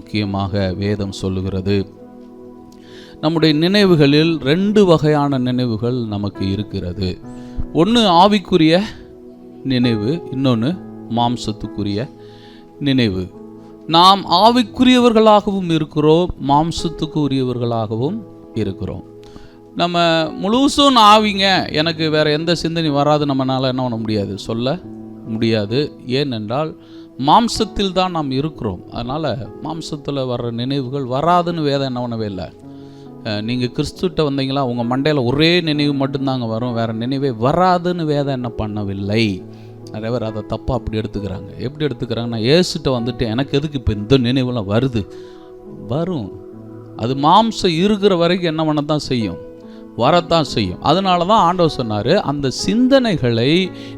முக்கியமாக வேதம் சொல்லுகிறது. நம்முடைய நினைவுகளில் 2 வகையான நினைவுகள் நமக்கு இருக்கிறது. ஒன்று ஆவிக்குரிய நினைவு, இன்னொன்று மாம்சத்துக்குரிய நினைவு. நாம் ஆவிக்குரியவர்களாகவும் இருக்கிறோம், மாம்சத்துக்கு உரியவர்களாகவும் இருக்கிறோம். நம்ம முழுசும் ஆவிங்க, எனக்கு வேறு எந்த சிந்தனை வராது நம்மளால் என்ன பண்ண முடியாது, சொல்ல முடியாது. ஏனென்றால் மாம்சத்தில் தான் நாம் இருக்கிறோம். அதனால் மாம்சத்தில் வர்ற நினைவுகள் வராதுன்னு வேதம் என்ன பண்ணவே இல்லை. நீங்கள் கிறிஸ்துட்ட வந்தீங்களா, உங்கள் மண்டையில் ஒரே நினைவு மட்டும்தாங்க வரும், வேறு நினைவே வராதுன்னு வேதம் என்ன பண்ணவில்லை. நிறைய பேர் அதை தப்பாக அப்படி எடுத்துக்கிறாங்க. எப்படி எடுத்துக்கிறாங்கன்னா, ஏசுட்ட வந்துட்டு எனக்கு எதுக்கு இப்போ இந்த நினைவுலாம் வருது, வரும். அது மாம்சம் இருக்கிற வரைக்கும் என்ன பண்ணத்தான் செய்யும், வரத்தான் செய்யும். அதனால தான் ஆண்டவர் சொன்னார், அந்த சிந்தனைகளை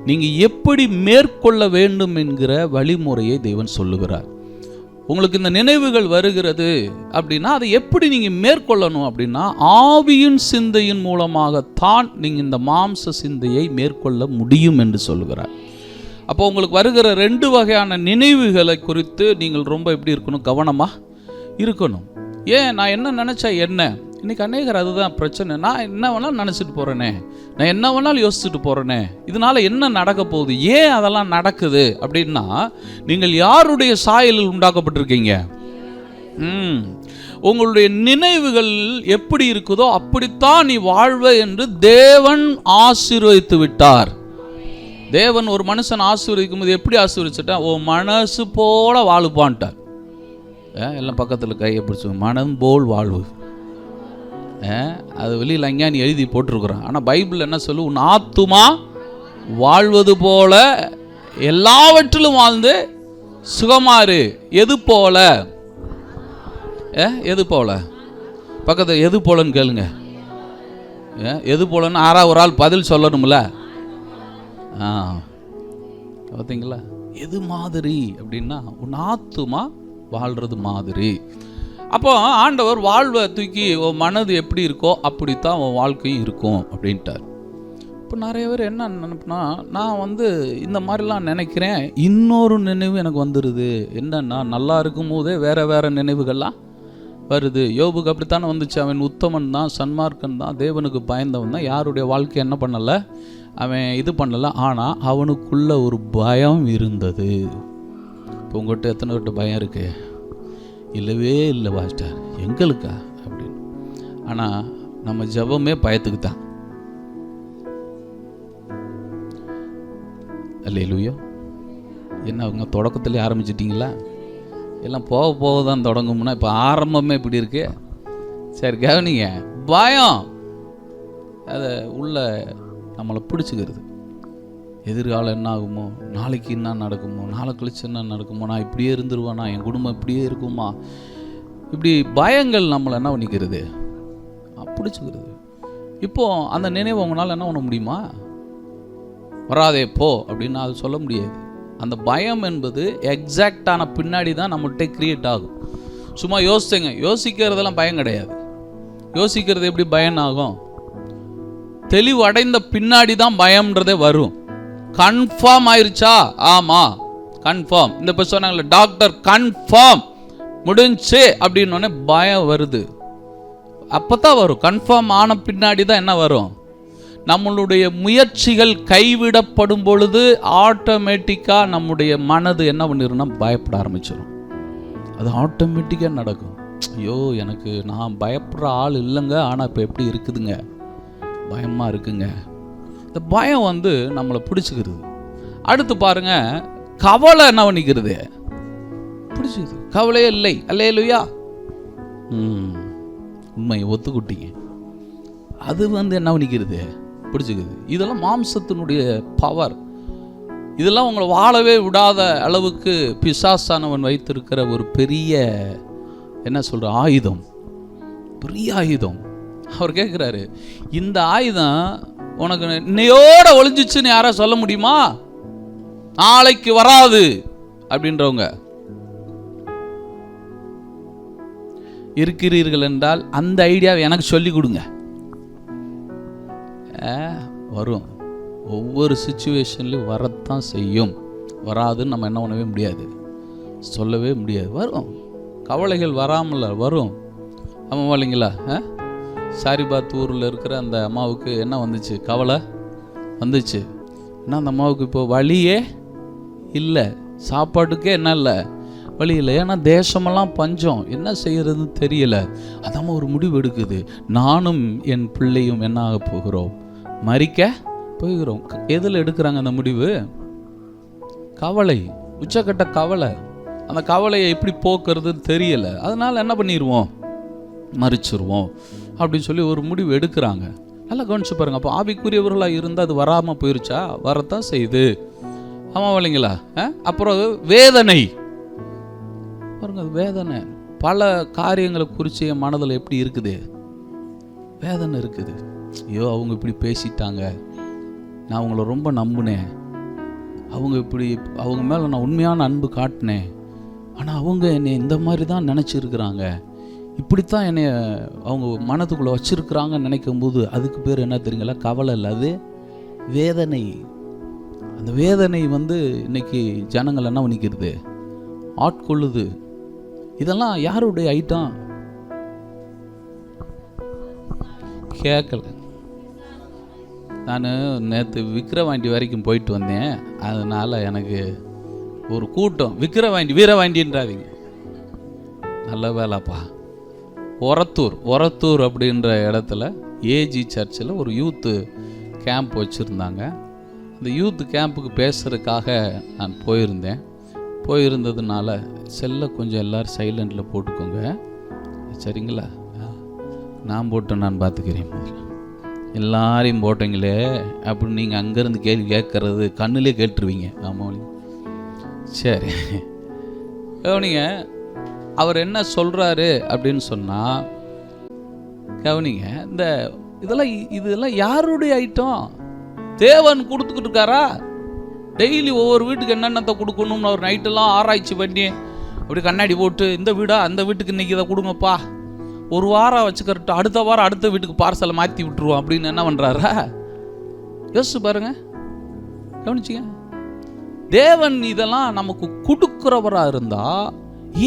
நீங்கள் எப்படி மேற்கொள்ள வேண்டும் என்கிற வழிமுறையை தேவன் சொல்லுகிறார். உங்களுக்கு இந்த நினைவுகள் வருகிறது அப்படின்னா அதை எப்படி நீங்கள் மேற்கொள்ளணும் அப்படின்னா, ஆவியின் சிந்தையின் மூலமாகத்தான் நீங்கள் இந்த மாம்ச சிந்தையை மேற்கொள்ள முடியும் என்று சொல்லுகிறார். அப்போ உங்களுக்கு வருகிற 2 வகையான நினைவுகளை குறித்து நீங்கள் ரொம்ப எப்படி இருக்கணும், கவனமாக இருக்கணும். ஏன், நான் என்ன நினச்சா என்ன, இன்றைக்கி அநேகர் அதுதான் பிரச்சனை. நான் என்ன வேணாலும் நினச்சிட்டு போகிறேனே, நான் என்ன வேணாலும் யோசிச்சுட்டு போகிறேனே, இதனால் என்ன நடக்க போகுது, ஏன் அதெல்லாம் நடக்குது அப்படின்னா, நீங்கள் யாருடைய சாயலில் உண்டாக்கப்பட்டிருக்கீங்க? உங்களுடைய நினைவுகள் எப்படி இருக்குதோ அப்படித்தான் நீ வாழ்வே என்று தேவன் ஆசீர்வதித்து விட்டார். தேவன் ஒரு மனுஷன் ஆசீர்வதிக்கும் போது எப்படி ஆசீர்வதிச்சுட்டா, ஓ மனசு போல வாழுப்பான்ட்டார். எல்லாம் பக்கத்தில் கையை பிடிச்சி, மனம் போல் வாழ்வு. அது வெளியில் அஞ்ஞானி எழுதி போட்டிருக்கிறான். ஆனால் பைபிள் என்ன சொல்லு, உன் ஆத்துமா வாழ்வது போல எல்லாவற்றிலும் வாழ்ந்து சுகமாறு. எது போல, எது போல, பக்கத்தில் எது போலன்னு கேளுங்க. எது போலன்னு 6வது ஆள் பதில் சொல்லணும்ல. பார்த்தீங்களா, எது மாதிரி அப்படின்னா உன் ஆத்துமா வாழ்றது மாதிரி. அப்போ ஆண்டவர் வாழ்வை தூக்கி உன் மனது எப்படி இருக்கோ அப்படித்தான் உன் வாழ்க்கையும் இருக்கும் அப்படின்ட்டார். இப்போ நிறைய பேர் என்ன நினைப்புனா, நான் இந்த மாதிரிலாம் நினைக்கிறேன், இன்னொரு நினைவு எனக்கு வந்துடுது. என்னன்னா, நல்லா இருக்கும் போதே வேறு வேறு நினைவுகள்லாம் வருது. யோபுக்கு அப்படித்தானே வந்துச்சு. அவன் உத்தமன் தான், சன்மார்க்கன் தான், தேவனுக்கு பயந்தவன் தான், யாருடைய வாழ்க்கை என்ன பண்ணலை, அவன் இது பண்ணலை. ஆனால் அவனுக்குள்ள ஒரு பயம் இருந்தது. இப்போ உங்கள்கிட்ட எத்தனை கிட்ட பயம் இருக்கு? இல்லவே இல்லை பாஸ்டர், எங்களுக்கா அப்படின்னு. ஆனால் நம்ம ஜெபமே பயத்துக்கு தான். அல்லேலூயா. என்ன அவங்க தொடக்கத்திலே ஆரம்பிச்சிட்டிங்களா? எல்லாம் போக போக தான் தொடங்கும்னா இப்போ ஆரம்பமே இப்படி இருக்கு. சரி கவனிங்க, பயம் அதை உள்ள நம்மளை பிடிச்சிக்கிறது. எதிர்காலம் என்ன ஆகுமோ, நாளைக்கு என்ன நடக்குமோ, நாளை கழிச்சு என்ன நடக்குமோ, நான் இப்படியே இருந்துருவேனா, என் குடும்பம் இப்படியே இருக்குமா, இப்படி பயங்கள் நம்மளை என்ன பண்ணிக்கிறது, பிடிச்சிக்கிறது. இப்போது அந்த நினைவு உங்களால் என்ன பண்ண முடியுமா? வராதே போ அப்படின்னு அது சொல்ல முடியாது. அந்த பயம் என்பது எக்ஸாக்டான பின்னாடி தான் நம்மள்கிட்ட கிரியேட் ஆகும். சும்மா யோசிச்சுங்க, யோசிக்கிறதெல்லாம் பயம் கிடையாது. யோசிக்கிறது எப்படி பயம் ஆகும்? தெளிவு அடைந்த பின்னாடி தான் பயம்ன்றதே வரும். கன்ஃபார்ம் ஆயிருச்சா, ஆமாம் கன்ஃபார்ம், இந்த இப்போ சொன்னாங்களே டாக்டர் கன்ஃபார்ம் முடிஞ்சு அப்படின்னோடனே பயம் வருது. அப்போ தான் வரும். கன்ஃபார்ம் ஆன பின்னாடி தான் என்ன வரும்? நம்மளுடைய முயற்சிகள் கைவிடப்படும் பொழுது ஆட்டோமேட்டிக்காக நம்முடைய மனது என்ன பண்ணிருன்னா பயப்பட ஆரம்பிச்சிடும். அது ஆட்டோமேட்டிக்காக நடக்கும். ஐயோ எனக்கு நான் பயப்படுற ஆள் இல்லைங்க, ஆனால் இப்போ எப்படி இருக்குதுங்க, பயமாக இருக்குங்க. இந்த பயம் நம்மளை பிடிச்சிக்கிறது. அடுத்து பாருங்க, கவலை என்ன பண்ணிக்கிறது, பிடிச்சிக்குது. கவலையே இல்லை. அல்லேலூயா. உண்மையை ஒத்துக்கிட்டீங்க. அது என்ன பண்ணிக்கிறது, பிடிச்சிக்குது. இதெல்லாம் மாம்சத்தினுடைய பவர். இதெல்லாம் உங்களை வாழவே விடாத அளவுக்கு பிசாசானவன் வைத்திருக்கிற ஒரு பெரிய என்ன சொல்கிற ஆயுதம், பெரிய ஆயுதம். அவர் கேட்குறாரு, இந்த ஆயுதம் உனக்கு இன்னையோட ஒளிஞ்சிச்சுன்னு யாரா சொல்ல முடியுமா? நாளைக்கு வராது அப்படின்றவங்க இருக்கிறீர்கள் என்றால் அந்த ஐடியாவை எனக்கு சொல்லி கொடுங்க. வரும். ஒவ்வொரு சிச்சுவேஷன்லையும் வரத்தான் செய்யும். வராதுன்னு நம்ம என்ன பண்ணவே முடியாது, சொல்லவே முடியாது. வரும். கவலைகள் வராமல் வரும். ஆமாம் இல்லைங்களா? சாரிபாத் ஊரில் இருக்கிற அந்த அம்மாவுக்கு என்ன வந்துச்சு? கவலை வந்துச்சு. ஏன்னா அந்த அம்மாவுக்கு இப்போ வழியே இல்லை, சாப்பாட்டுக்கே என்ன இல்லை, வழி இல்லை. ஏன்னா தேசமெல்லாம் பஞ்சம், என்ன செய்யறதுன்னு தெரியல. அதாம ஒரு முடிவு எடுக்குது, நானும் என் பிள்ளையும் என்ன ஆக போகிறோம், மரிக்க போகிறோம். எதில் எடுக்கிறாங்க அந்த முடிவு? கவலை, உச்சக்கட்ட கவலை. அந்த கவலையை எப்படி போக்குறதுன்னு தெரியல. அதனால என்ன பண்ணிடுவோம், மறிச்சிருவோம் அப்படின்னு சொல்லி ஒரு முடிவு எடுக்கிறாங்க. நல்லா கவனிச்சு பாருங்க. அப்போ ஆவிக்குரியவர்களாக இருந்தால் அது வராமல் போயிருச்சா? வரத்தான் செய்யுது. ஆமாம் இல்லைங்களா? அப்புறம் வேதனை பாருங்க, வேதனை பல காரியங்களை குறித்து என் மனதில் எப்படி இருக்குது, வேதனை இருக்குது. ஐயோ அவங்க இப்படி பேசிட்டாங்க, நான் அவங்கள ரொம்ப நம்பினேன், அவங்க இப்படி, அவங்க மேலே நான் உண்மையான அன்பு காட்டினேன், ஆனால் அவங்க என்னை இந்த மாதிரி தான் நினச்சிருக்கிறாங்க, இப்படித்தான் என்னை அவங்க மனதுக்குள்ளே வச்சுருக்குறாங்கன்னு நினைக்கும் போது அதுக்கு பேர் என்ன தெரியுங்களா? கவலை இல்லை, அது வேதனை. அந்த வேதனை இன்னைக்கு ஜனங்கள் என்ன பண்ணிக்கிறது, ஆட்கொள்ளுது. இதெல்லாம் யாருடைய ஐட்டம்? கேட்கல. நான் நேற்று விக்கிரவாண்டி வரைக்கும் போயிட்டு வந்தேன். அதனால் எனக்கு ஒரு கூட்டம், விக்கிரவாண்டி வீரவாண்டின்றாதீங்க, நல்ல வேலைப்பா, ஒரத்தூர் அப்படின்ற இடத்துல ஏஜி சர்ச்சில் ஒரு யூத்து கேம்ப் வச்சுருந்தாங்க. அந்த யூத்து கேம்புக்கு பேசுகிறதுக்காக நான் போயிருந்ததுனால செல்லை கொஞ்சம் எல்லோரும் சைலண்டில் போட்டுக்கோங்க, சரிங்களா? நான் போட்டேன், நான் பார்த்துக்கிறேன். எல்லாரையும் போட்டீங்களே அப்படின்னு நீங்கள் அங்கேருந்து கேள்வி கேட்கறது கண்ணிலே கேட்டுருவீங்க. ஆமாம், சரி கவனிங்க. அவர் என்ன சொல்கிறாரு அப்படின்னு சொன்னால், கவனிங்க, இதெல்லாம் யாருடைய ஐட்டம்? தேவன் கொடுத்துக்கிட்டு இருக்காரா? டெய்லி ஒவ்வொரு வீட்டுக்கு என்னென்னத்தை கொடுக்கணும்னு அவர் நைட்டெல்லாம் ஆராய்ச்சி பண்ணி அப்படி கண்ணாடி போட்டு, இந்த வீடா அந்த வீட்டுக்கு இன்றைக்கி இதை கொடுங்கப்பா, ஒரு வாரம் வச்சுக்கிறட்டு, அடுத்த வாரம் அடுத்த வீட்டுக்கு பார்சலை மாற்றி விட்டுருவோம் அப்படின்னு என்ன பண்ணுறாரா? யோசிச்சு பாருங்க, கவனிச்சிங்க. தேவன் இதெல்லாம் நமக்கு கொடுக்குறவராக இருந்தால்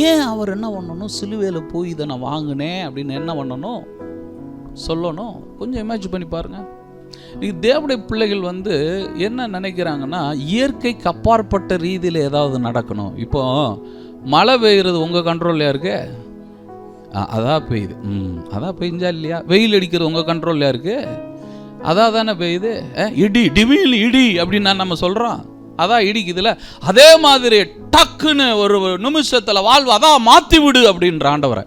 ஏன் அவர் என்ன பண்ணணும், சிலுவையில் போய் இதை நான் வாங்கினேன் அப்படின்னு என்ன பண்ணணும், சொல்லணும். கொஞ்சம் இமேஜின் பண்ணி பாருங்கள். தேவனுடைய பிள்ளைகள் என்ன நினைக்கிறாங்கன்னா, இயற்கைக்கு அப்பாற்பட்ட ரீதியில் ஏதாவது நடக்கணும். இப்போ மழை பெய்யுறது உங்கள் கண்ட்ரோல்லையா இருக்கு? அதான் பெய்யுது. அதான் பெய்ஞ்சா இல்லையா? வெயில் அடிக்கிறது உங்கள் கண்ட்ரோல்லையா இருக்கு? அதான் தானே பெய்யுது. இடி, டிவில் இடி அப்படின்னு நம்ம சொல்கிறோம், அதான் இடிக்குதுல. அதே மாதிரி டக்குன்னு ஒரு நிமிஷத்தில் வாழ்வு அதான் மாற்றி விடு அப்படின்ற ஆண்டவரை.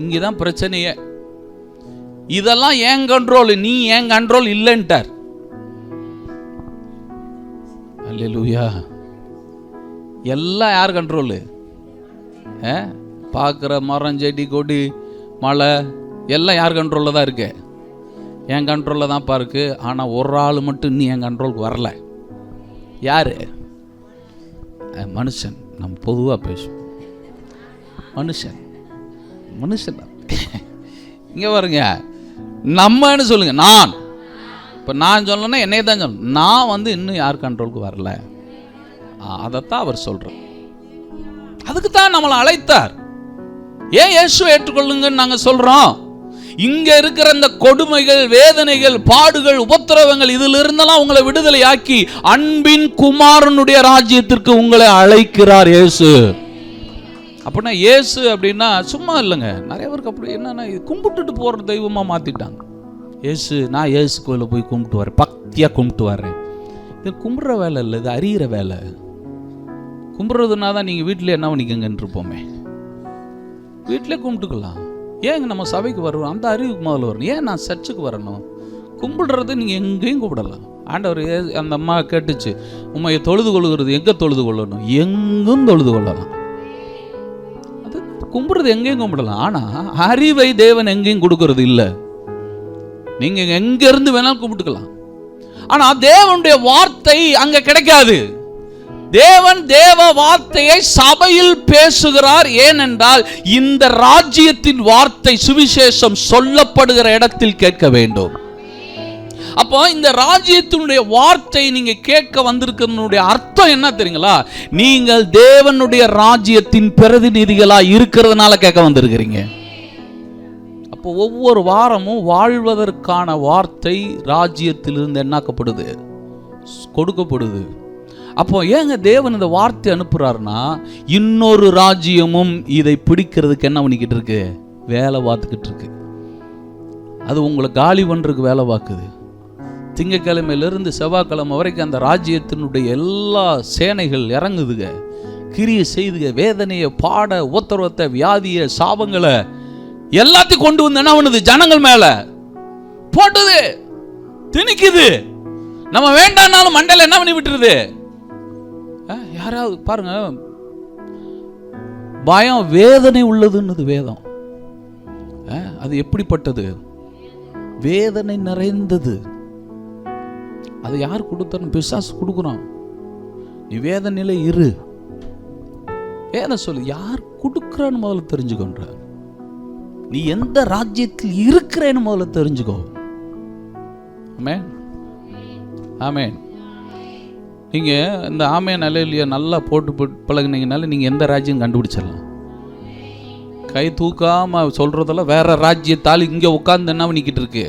இங்கே தான் பிரச்சனையே. இதெல்லாம் ஏன் கண்ட்ரோல், நீ ஏன் கண்ட்ரோல் இல்லைன்ட்டார். அல்லேலூயா. எல்லாம் யார் கண்ட்ரோலு? பார்க்குற மரம், செடி, கொடி, மழை எல்லாம் யார் கண்ட்ரோலில் தான் இருக்கு? என் கண்ட்ரோலில் தான் பாருக்கு. ஆனால் ஒரு ஆள் மட்டும் இன்னும் என் கண்ட்ரோலுக்கு வரல. யார்? மனுஷன். நம்ம பொதுவாக பேசுவோம், மனுஷன் இங்கே பாருங்க, நம்மன்னு சொல்லுங்க. நான் இப்போ நான் சொல்லணும்னா என்னைய தான் சொல்லணும். நான் இன்னும் யார் கண்ட்ரோலுக்கு வரல, அதைத்தான் அவர் சொல்கிறார். அதுக்கு தான் நம்மளை அழைத்தார். ஏன் இயேசுவை ஏற்றுக்கொள்ளுங்கன்னு நாங்கள் சொல்கிறோம்? இங்கே இருக்கிற இந்த கொடுமைகள், வேதனைகள், பாடுகள், உபத்திரவங்கள் இதிலிருந்தெல்லாம் உங்களை விடுதலை ஆக்கி அன்பின் குமாரனுடைய ராஜ்யத்திற்கு உங்களை அழைக்கிறார் இயேசு. அப்படின்னா இயேசு அப்படின்னா சும்மா இல்லைங்க. நிறைய பேருக்கு அப்படி என்னன்னா, கும்பிட்டுட்டு போகிற தெய்வமாக மாற்றிட்டாங்க. இயேசு, நான் இயேசு கோயிலில் போய் கும்பிட்டு வரேன், பக்தியாக கும்பிட்டு வரேன். இது கும்பிட்ற வேலை இல்லை, இது அறிகிற வேலை. கும்பிட்றதுனா தான் நீங்கள் வீட்டிலே என்ன பண்ணிக்கங்கன்னு இருப்போமே, வீட்டிலே கும்பிட்டுக்கலாம். ஏங்க நம்ம சபைக்கு வருவோம், அந்த அறிவுக்கு முதல்ல வரணும். ஏன் நான் சர்ச்சுக்கு வரணும்? கும்பிடுறது நீங்கள் எங்கேயும் கும்பிடலாம். ஆண்டவர் அந்த அம்மா கேட்டுச்சு, உண்மையை தொழுது கொள்ளுகிறது எங்கே தொழுது கொள்ளணும்? எங்கும் தொழுது கொள்ளலாம். அது கும்பிடுறது எங்கேயும் கும்பிடலாம். ஆனால் அறிவை தேவன் எங்கேயும் கொடுக்கறது இல்லை. நீங்கள் எங்கேருந்து வேணாலும் கும்பிட்டுக்கலாம். ஆனால் தேவனுடைய வார்த்தை அங்கே கிடைக்காது. தேவன் தேவ வார்த்தையை சபையில் பேசுகிறார். ஏனென்றால் இந்த ராஜ்யத்தின் வார்த்தை, சுவிசேஷம் சொல்லப்படுகிற இடத்தில் கேட்க வேண்டும். அப்போ இந்த ராஜ்யத்தினுடைய வார்த்தை நீங்க கேட்க வந்திருக்கிறதுனுடைய அர்த்தம் என்ன தெரியுங்களா? நீங்கள் தேவனுடைய ராஜ்யத்தின் பிரதிநிதிகளா இருக்கிறதுனால கேட்க வந்திருக்கிறீங்க. அப்போ ஒவ்வொரு வாரமும் வாழ்வதற்கான வார்த்தை ராஜ்யத்திலிருந்து என்னாக்கப்படுது, கொடுக்கப்படுது. அப்போ ஏங்க தேவன் இந்த வார்த்தை அனுப்புறாருன்னா, இன்னொரு ராஜ்யமும் இதை பிடிக்கிறதுக்கு என்ன பண்ணிக்கிட்டு இருக்கு, வேலை பார்த்துக்கிட்டு இருக்கு. அது உங்களை காலி பண்றதுக்கு வேலை பார்க்குது. திங்கக்கிழமையிலிருந்து செவ்வாய்க்கிழமை வரைக்கும் அந்த ராஜ்யத்தினுடைய எல்லா சேனைகள் இறங்குதுங்க, கிரியை செய்துங்க, வேதனையை, பாட, உத்தரவத்தை, வியாதியை, சாபங்களை எல்லாத்தையும் கொண்டு வந்து என்ன பண்ணுது, ஜனங்கள் மேல போட்டுது, திணிக்குது. நம்ம வேண்டாம்னாலும் மண்டல என்ன பண்ணி விட்டுருது. யாராவது பாருங்க, பயம் வேதனை உள்ளதுன்னு வேதம். அது எப்படிப்பட்டது, வேதனை நிறைந்தது. அது யார் கொடுத்தாலும் பிசாசு கொடுக்குறான். நீ வேதனையில இரு, வேதனை சொல்லு. யார் கொடுக்குறான்னு முதல்ல தெரிஞ்சுக்கொன்ற. நீ எந்த ராஜ்யத்தில் இருக்கிறேன்னு முதல்ல தெரிஞ்சுக்கோ. ஆமென், ஆமென். நீங்க இந்த ஆமென் அல்லேலூயா நல்லா போட்டு பழகுனீங்கனால நீங்க எந்த ராஜ்யம் கண்டுபிடிச்சிடலாம். கை தூக்காம சொல்றதெல்லாம் வேற ராஜ்யத்தால் இங்க உட்கார்ந்து என்ன பண்ணிக்கிட்டு இருக்கு,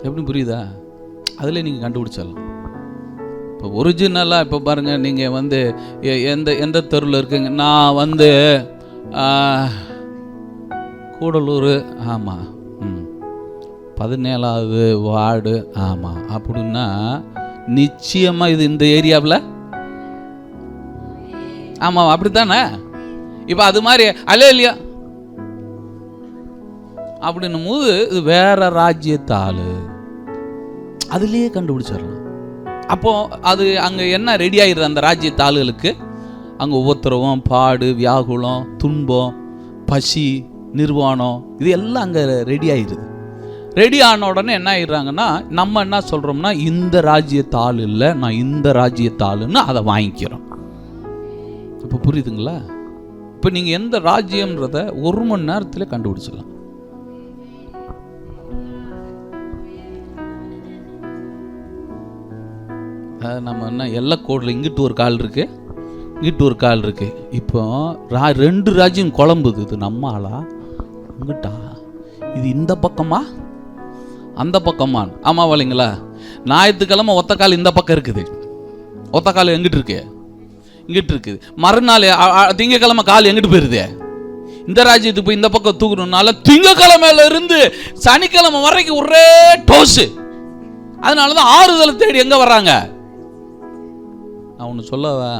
எப்படி புரியுதா? அதுல நீங்க கண்டுபிடிச்சிடலாம். இப்போ ஒரிஜினலா இப்போ பாருங்க, நீங்க வந்து எந்த எந்த தெருவில் இருக்குங்க, நான் வந்து கூடலூர், ஆமாம், 17வது வார்டு, ஆமாம் அப்படின்னா நிச்சயமாக இது இந்த ஏரியாவில், ஆமாம் அப்படித்தானே. இப்போ அது மாதிரி அல்லேலூயா அப்படின்னும் போது இது வேற ராஜ்யத்தாள், அதுலேயே கண்டுபிடிச்சிடலாம். அப்போ அது அங்கே என்ன ரெடி ஆயிடுது, அந்த ராஜ்யத்தாளுகளுக்கு அங்கே உபத்திரவம், பாடு, வியாகுலம், துன்பம், பசி, நிர்வாணம், இது எல்லாம் அங்கே ரெடி ஆயிடுது. ரெடி ஆன உடனே என்ன ஆயிடுறாங்கன்னா, நம்ம என்ன சொல்கிறோம்னா, இந்த ராஜ்யத்தாள் இல்லை, நான் இந்த ராஜ்யத்தாளுன்னு அதை வாங்கிக்கிறோம். இப்போ புரியுதுங்களா? இப்போ நீங்கள் எந்த ராஜ்யம்ன்றத 1 மணி நேரத்தில் கண்டுபிடிச்சிடலாம். நம்ம என்ன எல்லைக்கோடில் இங்கிட்டு ஒரு கால் இருக்கு, இங்கிட்டு ஒரு கால் இருக்கு. இப்போ 2 ராஜ்யம் குழம்புது. இது நம்ம ஆளா இங்கிட்டா, இது இந்த பக்கமா அந்த பக்கமா? ஆமாம் இல்லைங்களா? ஞாயிற்றுக்கிழமை ஒத்த கால் இந்த பக்கம் இருக்குது, ஒத்த கால் எங்கிட்டு இருக்கு, இங்கிட்டு இருக்குது. மறுநாள் திங்கக்கிழமை கால் எங்கிட்டு போயிருது, இந்த ராஜ்யத்துக்கு போய் இந்த பக்கம் தூக்கணும்னால திங்கக்கிழமையில இருந்து சனிக்கிழமை வரைக்கும் ஒரே டோஸு. அதனாலதான் ஆறுதலை தேடி எங்க வர்றாங்க. நான் ஒன்று சொல்லவா,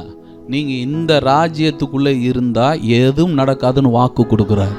நீங்க இந்த ராஜ்யத்துக்குள்ள இருந்தா எதுவும் நடக்காதுன்னு வாக்கு கொடுக்குறாரு.